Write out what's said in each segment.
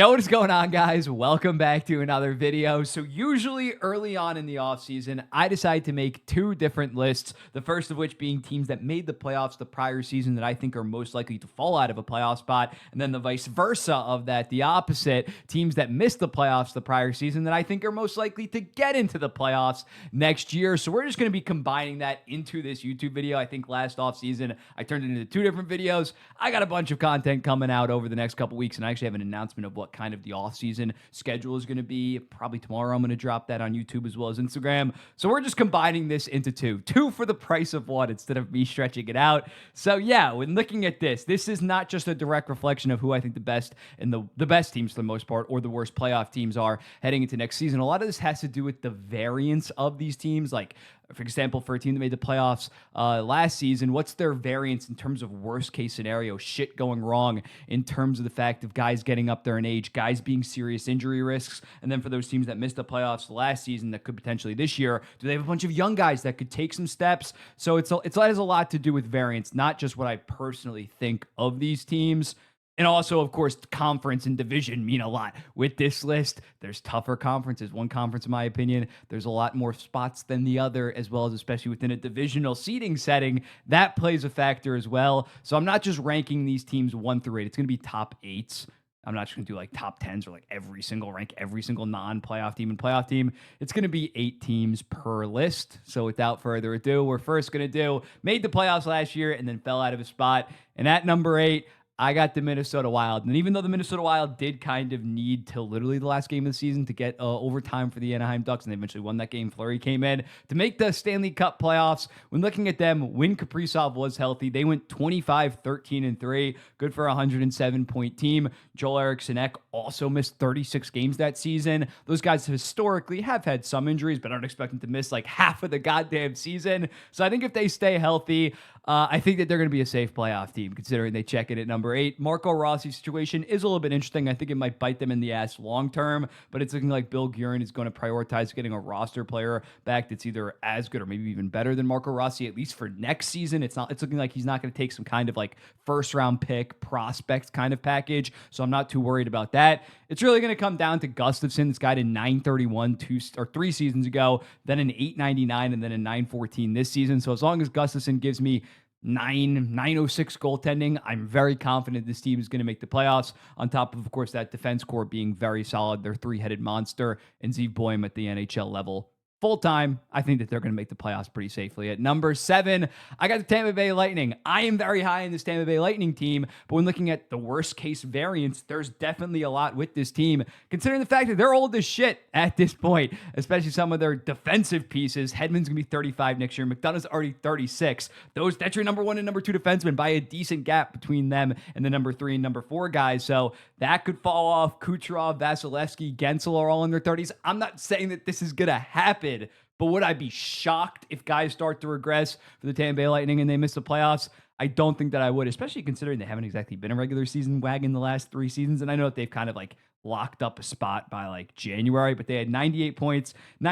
Yo, what is going on, guys? Welcome back to another video. So usually early on in the offseason, I decide to make two different lists. The first of which being teams that made the playoffs the prior season that I think are most likely to fall out of a playoff spot. And then the vice versa of that, the opposite, teams that missed the playoffs the prior season that I think are most likely to get into the playoffs next year. So we're just going to be combining that into this YouTube video. I think last offseason, I turned it into two different videos. I got a bunch of content coming out over the next couple weeks, and I actually have an announcement of what kind of the off-season schedule is going to be. Probably tomorrow I'm going to drop that on YouTube as well as Instagram. So we're just combining this into two for the price of one instead of me stretching it out. So yeah, when looking at this is not just a direct reflection of who I think the best and the best teams for the most part or the worst playoff teams are heading into next season. A lot of this has to do with the variance of these teams. Like, for example, for a team that made the playoffs last season, what's their variance in terms of worst case scenario, shit going wrong in terms of the fact of guys getting up there in age, guys being serious injury risks. And then for those teams that missed the playoffs last season that could potentially this year, do they have a bunch of young guys that could take some steps? So it has a lot to do with variance, not just what I personally think of these teams. And also, of course, conference and division mean a lot. With this list, there's tougher conferences. One conference, in my opinion, there's a lot more spots than the other, as well as especially within a divisional seeding setting. That plays a factor as well. So I'm not just ranking these teams 1 through 8. It's going to be top 8s. I'm not just going to do like top 10s or like every single non-playoff team and playoff team. It's going to be 8 teams per list. So without further ado, we're first going to do made the playoffs last year and then fell out of a spot. And at number 8, I got the Minnesota Wild. And even though the Minnesota Wild did kind of need till literally the last game of the season to get overtime for the Anaheim Ducks, and they eventually won that game, Fleury came in to make the Stanley Cup playoffs. When looking at them, when Kaprizov was healthy, they went 25-13-3, good for a 107-point team. Joel Eriksson Ek also missed 36 games that season. Those guys historically have had some injuries, but aren't expecting to miss like half of the goddamn season. So I think if they stay healthy, I think that they're going to be a safe playoff team, considering they check in at number 8. Marco Rossi's situation is a little bit interesting. I think it might bite them in the ass long term, but it's looking like Bill Guerin is going to prioritize getting a roster player back that's either as good or maybe even better than Marco Rossi, at least for next season. It's looking like he's not going to take some kind of like first round pick prospect kind of package. So I'm not too worried about that. It's really going to come down to Gustafsson. This guy did 931 3 seasons ago, then an 899 and then a 914 this season. So as long as Gustafsson gives me 906 goaltending, I'm very confident this team is going to make the playoffs. On top of course, that defense core being very solid. Their three-headed monster and Zeev Boehm at the NHL level. Full-time, I think that they're going to make the playoffs pretty safely. At number 7, I got the Tampa Bay Lightning. I am very high in this Tampa Bay Lightning team, but when looking at the worst-case variance, there's definitely a lot with this team, considering the fact that they're old as shit at this point, especially some of their defensive pieces. Hedman's going to be 35 next year. McDonough's already 36. That's your number 1 and number 2 defensemen by a decent gap between them and the number 3 and number 4 guys, so that could fall off. Kucherov, Vasilevsky, Gensel are all in their 30s. I'm not saying that this is going to happen, but would I be shocked if guys start to regress for the Tampa Bay Lightning and they miss the playoffs? I don't think that I would, especially considering they haven't exactly been a regular season wagon the last 3 seasons. And I know that they've kind of like locked up a spot by like January, but they had 98 points, and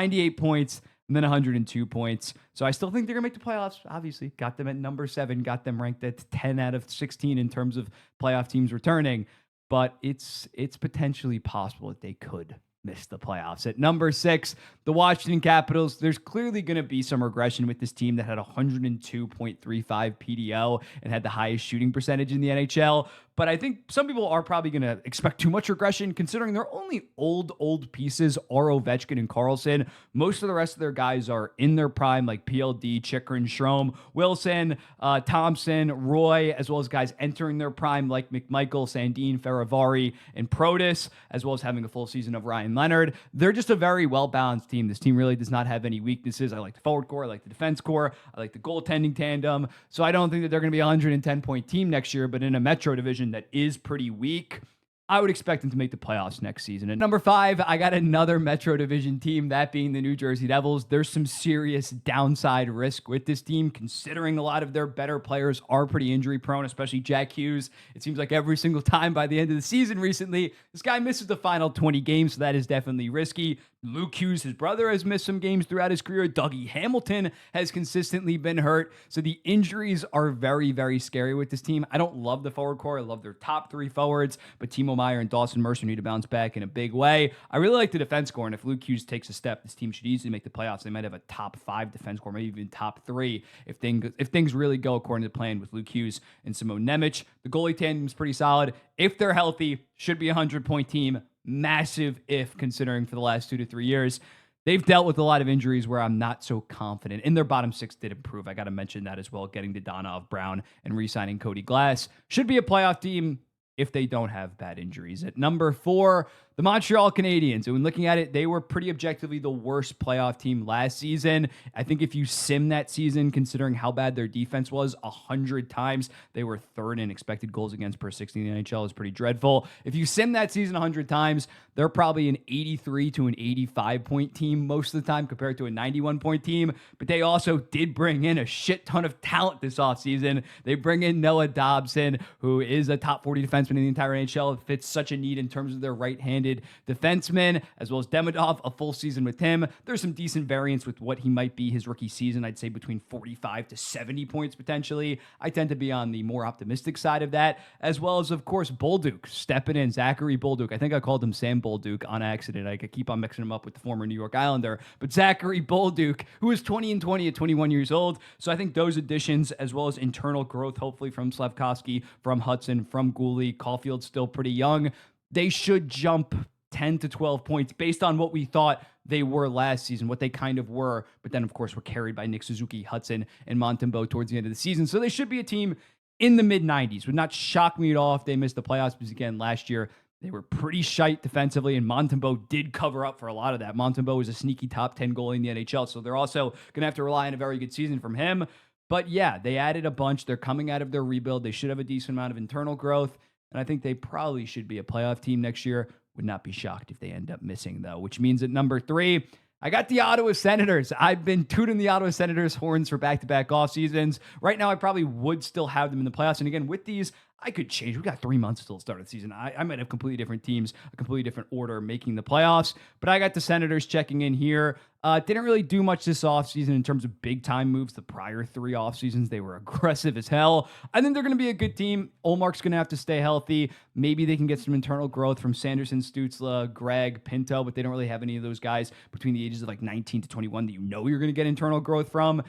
then 102 points. So I still think they're going to make the playoffs. Obviously, got them at number 7, got them ranked at 10 out of 16 in terms of playoff teams returning. But it's potentially possible that they could miss the playoffs. At number 6, the Washington Capitals. There's clearly going to be some regression with this team that had 102.35 PDO and had the highest shooting percentage in the NHL. But I think some people are probably going to expect too much regression, considering their only old pieces are Ovechkin and Carlson. Most of the rest of their guys are in their prime, like PLD, Chikrin, Strome, Wilson, Thompson, Roy, as well as guys entering their prime like McMichael, Sandin, Faravari, and Protas, as well as having a full season of Ryan Leonard. They're just a very well-balanced team. This team really does not have any weaknesses. I like the forward core. I like the defense core. I like the goaltending tandem. So I don't think that they're going to be a 110-point team next year, but in a Metro division that is pretty weak, I would expect them to make the playoffs next season. At number 5, I got another Metro Division team, that being the New Jersey Devils. There's some serious downside risk with this team, considering a lot of their better players are pretty injury prone, especially Jack Hughes. It seems like every single time by the end of the season recently, this guy misses the final 20 games, so that is definitely risky. Luke Hughes, his brother, has missed some games throughout his career. Dougie Hamilton has consistently been hurt. So the injuries are very, very scary with this team. I don't love the forward core. I love their top 3 forwards, but Timo Meyer and Dawson Mercer need to bounce back in a big way. I really like the defense core, and if Luke Hughes takes a step, this team should easily make the playoffs. They might have a top 5 defense core, maybe even top 3 if things really go according to plan with Luke Hughes and Simone Nemec. The goalie tandem is pretty solid. If they're healthy, should be a 100-point team. Massive if, considering for the last 2 to 3 years. They've dealt with a lot of injuries where I'm not so confident. And their bottom 6 did improve. I got to mention that as well, getting to Donov Brown and re-signing Cody Glass. Should be a playoff team if they don't have bad injuries. At number 4, the Montreal Canadiens. And when looking at it, they were pretty objectively the worst playoff team last season. I think if you sim that season, considering how bad their defense was 100 times, they were 3rd in expected goals against per 60 in the NHL. Is pretty dreadful. If you sim that season 100 times, they're probably an 83 to an 85 point team most of the time compared to a 91 point team. But they also did bring in a shit ton of talent this offseason. They bring in Noah Dobson, who is a top 40 defenseman in the entire NHL. It fits such a need in terms of their right-handed defenseman, as well as Demidov, a full season with him. There's some decent variance with what he might be his rookie season. I'd say between 45 to 70 points potentially. I tend to be on the more optimistic side of that, as well as, of course, Bolduc stepping in. Zachary Bolduc. I think I called him Sam Bolduc on accident. I could keep on mixing him up with the former New York Islander, but Zachary Bolduc, who is 20-20 at 21 years old. So I think those additions, as well as internal growth, hopefully from Slafkovsky, from Hudson, from Gooley, Caulfield's still pretty young. They should jump 10 to 12 points based on what we thought they were last season, what they kind of were. But then, of course, were carried by Nick Suzuki, Hudson, and Montembeault towards the end of the season. So they should be a team in the mid-90s. Would not shock me at all if they missed the playoffs, because, again, last year they were pretty shite defensively, and Montembeault did cover up for a lot of that. Montembeault was a sneaky top 10 goalie in the NHL, so they're also going to have to rely on a very good season from him. But yeah, they added a bunch. They're coming out of their rebuild. They should have a decent amount of internal growth. And I think they probably should be a playoff team next year. Would not be shocked if they end up missing, though, which means at number 3, I got the Ottawa Senators. I've been tooting the Ottawa Senators horns for back-to-back off seasons. Right now, I probably would still have them in the playoffs. And again, with these, I could change. We got 3 months till the start of the season. I might have completely different teams, a completely different order making the playoffs. But I got the Senators checking in here. Didn't really do much this offseason in terms of big-time moves. The prior 3 off seasons, they were aggressive as hell. I think they're going to be a good team. Olmark's going to have to stay healthy. Maybe they can get some internal growth from Sanderson, Stützle, Greg, Pinto, but they don't really have any of those guys between the ages of like 19 to 21 that you know you're going to get internal growth from.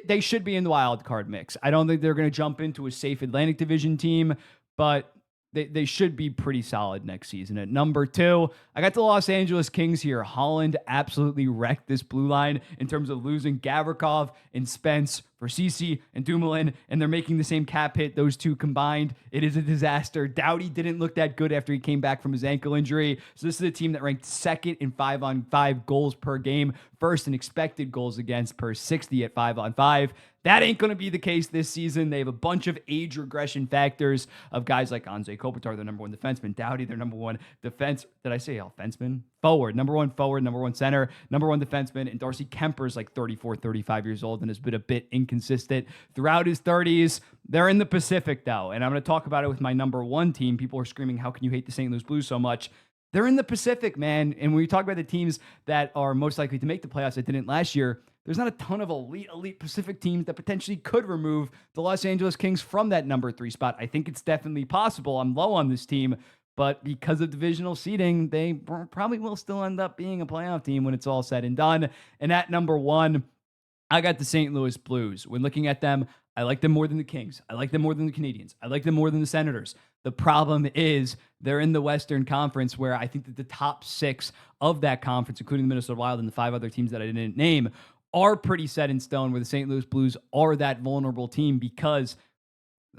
They should be in the wild card mix. I don't think they're going to jump into a safe Atlantic Division team, but they should be pretty solid next season. At number 2, I got the Los Angeles Kings here. Holland absolutely wrecked this blue line in terms of losing Gavrikov and Spence for Ceci and Dumoulin, and they're making the same cap hit, those two combined. It is a disaster. Doughty didn't look that good after he came back from his ankle injury. So this is a team that ranked 2nd in 5-on-5 goals per game, 1st in expected goals against per 60 at 5-on-5. That ain't going to be the case this season. They have a bunch of age regression factors of guys like Anze Kopitar, their number 1 defenseman, Doughty, their number 1 defense. Did I say offenseman? Forward, number 1 forward, number 1 center, number 1 defenseman, and Darcy Kemper's like 34, 35 years old and has been a bit inconsistent throughout his 30s. They're in the Pacific, though, and I'm going to talk about it with my number 1 team. People are screaming, how can you hate the St. Louis Blues so much? They're in the Pacific, man, and when we talk about the teams that are most likely to make the playoffs that didn't last year, there's not a ton of elite Pacific teams that potentially could remove the Los Angeles Kings from that number 3 spot. I think it's definitely possible. I'm low on this team, but because of divisional seeding, they probably will still end up being a playoff team when it's all said and done. And at number 1, I got the St. Louis Blues. When looking at them, I like them more than the Kings. I like them more than the Canadiens. I like them more than the Senators. The problem is they're in the Western Conference, where I think that the top 6 of that conference, including the Minnesota Wild and the 5 other teams that I didn't name, are pretty set in stone, where the St. Louis Blues are that vulnerable team, because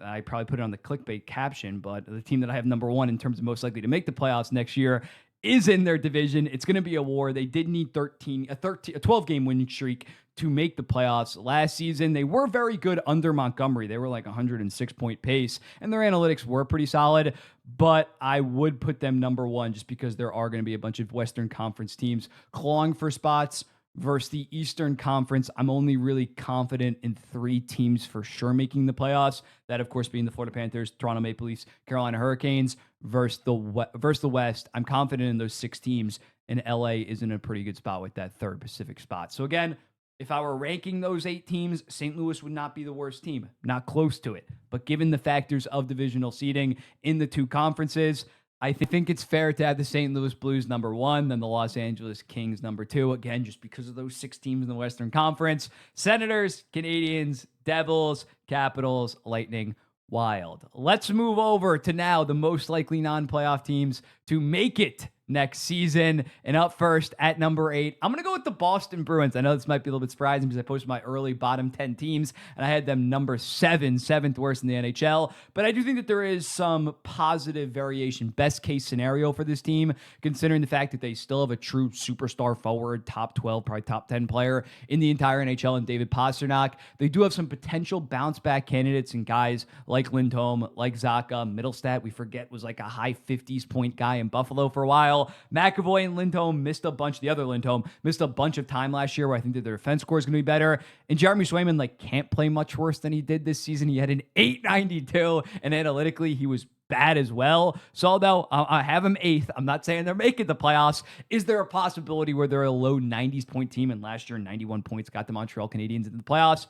I probably put it on the clickbait caption, but the team that I have number 1 in terms of most likely to make the playoffs next year is in their division. It's going to be a war. They did need a 12-game winning streak to make the playoffs last season. They were very good under Montgomery. They were like 106-point pace, and their analytics were pretty solid, but I would put them number 1 just because there are going to be a bunch of Western Conference teams clawing for spots. Versus the Eastern Conference, I'm only really confident in 3 teams for sure making the playoffs. That, of course, being the Florida Panthers, Toronto Maple Leafs, Carolina Hurricanes. Versus the West, I'm confident in those 6 teams, and LA is in a pretty good spot with that 3rd Pacific spot. So again, If I were ranking those 8 teams, St. Louis would not be the worst team, not close to it. But given the factors of divisional seeding in the two conferences, I think it's fair to have the St. Louis Blues number 1, then the Los Angeles Kings number 2. Again, just because of those 6 teams in the Western Conference: Senators, Canadiens, Devils, Capitals, Lightning, Wild. Let's move over to now the most likely non-playoff teams to make it next season. And up first at number 8, I'm going to go with the Boston Bruins. I know this might be a little bit surprising because I posted my early bottom 10 teams and I had them number 7, 7th worst in the NHL. But I do think that there is some positive variation, best case scenario for this team, considering the fact that they still have a true superstar forward, top 12, probably top 10 player in the entire NHL in David Pastrnak. They do have some potential bounce back candidates and guys like Lindholm, like Zacha. Middlestat, we forget, was like a high 50s point guy in Buffalo for a while. McAvoy and Lindholm missed a bunch. The other Lindholm missed a bunch of time last year where I think that their defense score is going to be better. And Jeremy Swayman can't play much worse than he did this season. He had an 892, and analytically he was bad as well. So although I have him 8th, I'm not saying they're making the playoffs. Is there a possibility where they're a low 90s point team, and last year 91 points got the Montreal Canadiens into the playoffs?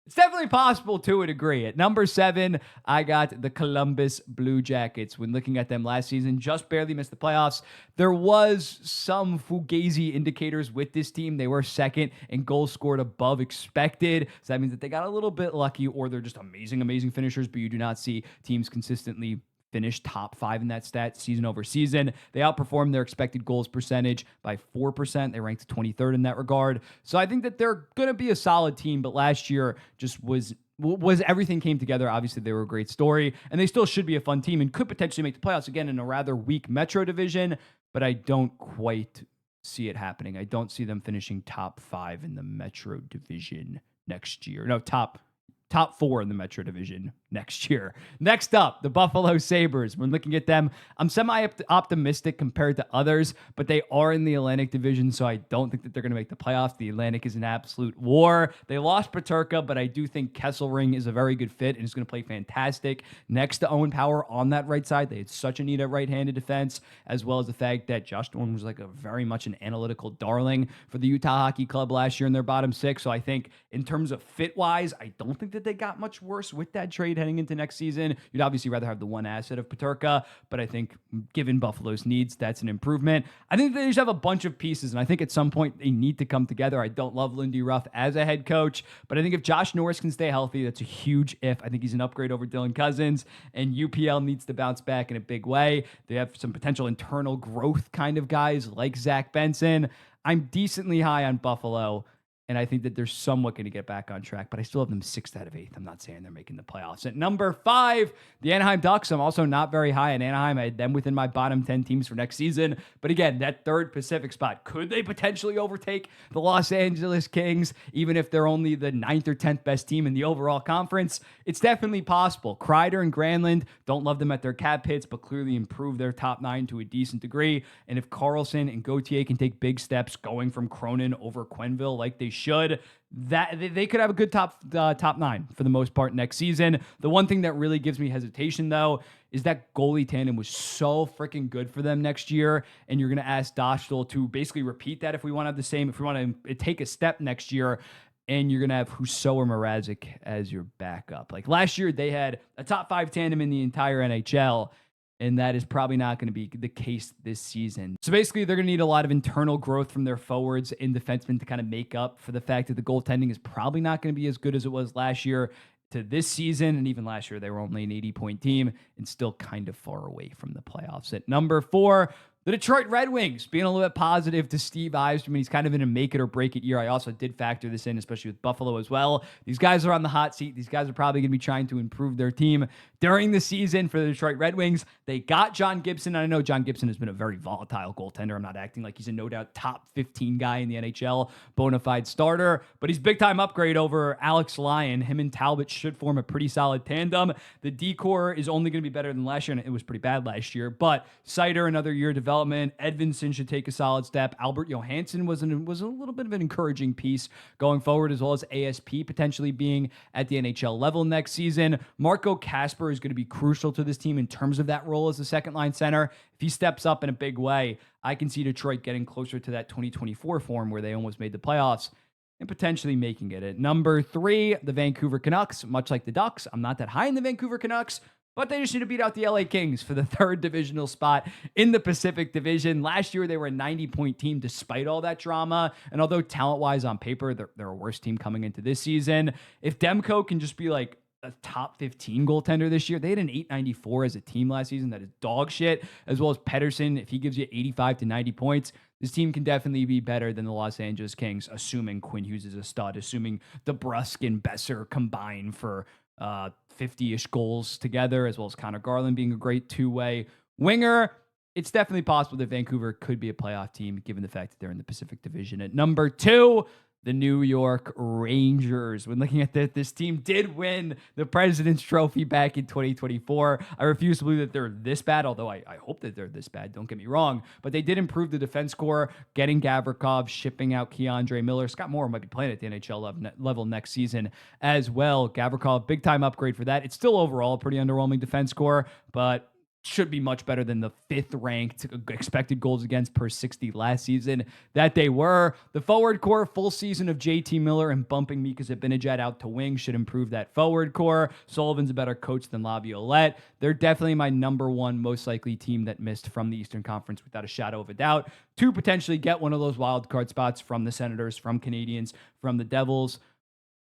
It's definitely possible to a degree. At number 7, I got the Columbus Blue Jackets. When looking at them last season, just barely missed the playoffs. There was some fugazi indicators with this team. They were 2nd in goals scored above expected. So that means that they got a little bit lucky, or they're just amazing, amazing finishers, but you do not see teams consistently finish top 5 in that stat season over season. They outperformed their expected goals percentage by 4%. They ranked 23rd in that regard. So I think that they're going to be a solid team, but last year just was everything came together. Obviously, they were a great story, and they still should be a fun team and could potentially make the playoffs again in a rather weak Metro division, but I don't quite see it happening. I don't see them finishing top 5 in the Metro division next year. No, top 4 in the Metro division next year. Next up, the Buffalo Sabres. When looking at them, I'm semi-optimistic compared to others, but they are in the Atlantic division, so I don't think that they're going to make the playoffs. The Atlantic is an absolute war. They lost Peterka, but I do think Kesselring is a very good fit and is going to play fantastic next to Owen Power on that right side. They had such a need at right-handed defense, as well as the fact that Josh Dorn was a very much an analytical darling for the Utah Hockey Club last year in their bottom 6. So I think in terms of fit-wise, I don't think that they got much worse with that trade heading into next season. You'd obviously rather have the one asset of Peterka, but I think given Buffalo's needs, that's an improvement. I think they just have a bunch of pieces, and I think at some point they need to come together. I don't love Lindy Ruff as a head coach, but I think if Josh Norris can stay healthy, that's a huge if. I think he's an upgrade over Dylan Cousins, and UPL needs to bounce back in a big way. They have some potential internal growth kind of guys like Zach Benson. I'm decently high on Buffalo, and I think that they're somewhat going to get back on track, but I still have them 6th out of 8th. I'm not saying they're making the playoffs. At number 5, the Anaheim Ducks. I'm also not very high on Anaheim. I had them within my bottom 10 teams for next season. But again, that 3rd Pacific spot, could they potentially overtake the Los Angeles Kings, even if they're only the 9th or 10th best team in the overall conference? It's definitely possible. Kreider and Granlund, don't love them at their cap hits, but clearly improve their top 9 to a decent degree. And if Carlson and Gauthier can take big steps going from Cronin over Quenneville like they should, that they could have a good top 9 for the most part next season. The one thing that really gives me hesitation, though, is that goalie tandem was so freaking good for them next year, and you're going to ask Dostal to basically repeat that if we want to have the same, if we want to take a step next year, and you're going to have Husso or Mrazek as your backup. Like last year, they had a top 5 tandem in the entire NHL, and that is probably not going to be the case this season. So basically, they're going to need a lot of internal growth from their forwards and defensemen to kind of make up for the fact that the goaltending is probably not going to be as good as it was last year to this season. And even last year, they were only an 80-point team and still kind of far away from the playoffs. At number 4, the Detroit Red Wings, being a little bit positive to Steve Yzerman. He's kind of in a make it or break it year. I also did factor this in, especially with Buffalo as well. These guys are on the hot seat. These guys are probably going to be trying to improve their team during the season for the Detroit Red Wings. They got John Gibson. I know John Gibson has been a very volatile goaltender. I'm not acting like he's a no doubt top 15 guy in the NHL, bona fide starter, but he's big time upgrade over Alex Lyon. Him and Talbot should form a pretty solid tandem. The D-core is only going to be better than last year, and it was pretty bad last year, but Seider, another year of development. Edvinson should take a solid step. Albert Johansson was a little bit of an encouraging piece going forward, as well as ASP potentially being at the NHL level next season. Marco Kasper is going to be crucial to this team in terms of that role as a second line center. If he steps up in a big way, I can see Detroit getting closer to that 2024 form where they almost made the playoffs. and potentially making it. At number 3, the Vancouver Canucks. Much like the Ducks, I'm not that high in the Vancouver Canucks, but they just need to beat out the LA Kings for the third divisional spot in the Pacific Division. Last year, they were a 90-point team despite all that drama. And although talent-wise on paper, they're a worse team coming into this season, if Demko can just be like a top 15 goaltender this year, they had an 894 as a team last season. That is dog shit, as well as Pedersen. If he gives you 85 to 90 points, this team can definitely be better than the Los Angeles Kings, assuming Quinn Hughes is a stud, assuming DeBrusk and Besser combine for 50-ish goals together, as well as Connor Garland being a great two-way winger. It's definitely possible that Vancouver could be a playoff team, given the fact that they're in the Pacific Division. At number 2, the New York Rangers. When looking at this team did win the President's Trophy back in 2024. I refuse to believe that they're this bad, although I hope that they're this bad, don't get me wrong. But they did improve the defense core, getting Gavrikov, shipping out Keandre Miller. Scott Moore might be playing at the NHL level next season as well. Gavrikov, big-time upgrade for that. It's still overall a pretty underwhelming defense core, but should be much better than the 5th ranked expected goals against per 60 last season that they were. The forward core, full season of JT Miller and bumping Mika Zibanejad out to wing should improve that forward core. Sullivan's a better coach than Laviolette. They're definitely my number 1 most likely team that missed from the Eastern Conference without a shadow of a doubt to potentially get one of those wild card spots from the Senators, from Canadians, from the Devils.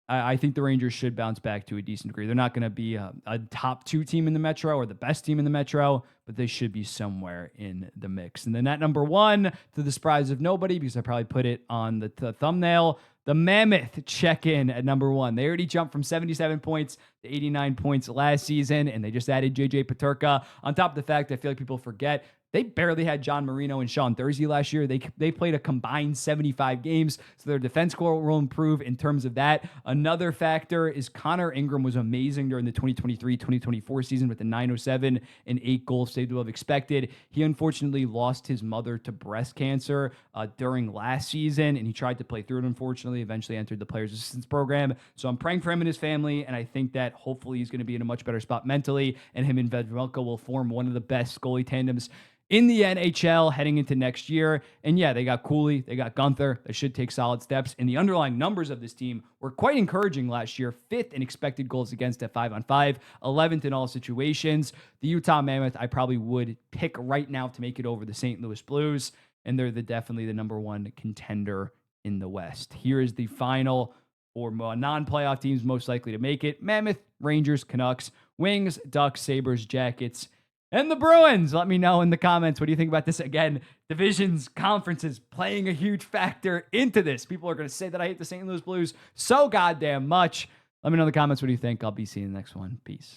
I think the Rangers should bounce back to a decent degree. They're not going to be a top 2 team in the Metro or the best team in the Metro, but they should be somewhere in the mix. And then at number 1, to the surprise of nobody, because I probably put it on the thumbnail, the Mammoth check in at number 1. They already jumped from 77 points to 89 points last season, and they just added JJ Peterka. On top of the fact, I feel like people forget, they barely had John Marino and Sean Thursday last year. They played a combined 75 games, so their defense core will improve in terms of that. Another factor is Connor Ingram was amazing during the 2023-2024 season with the 907 and 8 goals saved above expected. He unfortunately lost his mother to breast cancer during last season, and he tried to play through it, unfortunately, eventually entered the Players Assistance Program. So I'm praying for him and his family, and I think that hopefully he's going to be in a much better spot mentally, and him and Vedrelko will form one of the best goalie tandems in the NHL heading into next year. And yeah, they got Cooley, they got Gunther. They should take solid steps. And the underlying numbers of this team were quite encouraging last year. 5th in expected goals against at 5-on-5, 11th in all situations. The Utah Mammoth, I probably would pick right now to make it over the St. Louis Blues. And they're definitely the number 1 contender in the West. Here is the final for non-playoff teams most likely to make it. Mammoth, Rangers, Canucks, Wings, Ducks, Sabres, Jackets, and the Bruins. Let me know in the comments. What do you think about this? Again, divisions, conferences playing a huge factor into this. People are going to say that I hate the St. Louis Blues so goddamn much. Let me know in the comments what do you think. I'll be seeing you in the next one. Peace.